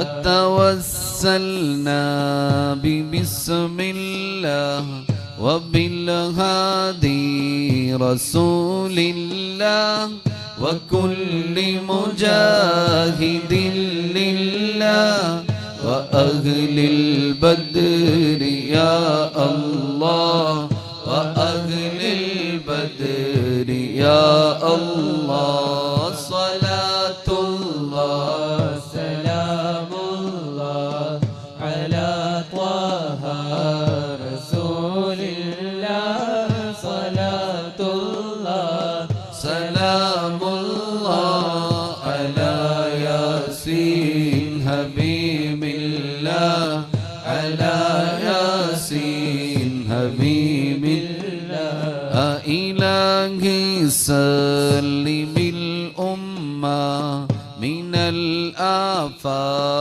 قد توسلنا ببسم الله وبالهادي رسول الله وكل مجاهد لله وأهل البدر يا الله وأهل البدر يا الله صلاة الله سلام الله على طه رسول الله صلاة الله سلام الله على ياسين حبيب الله على ياسين حبيب الله إلهي سلم الأمة من الآفات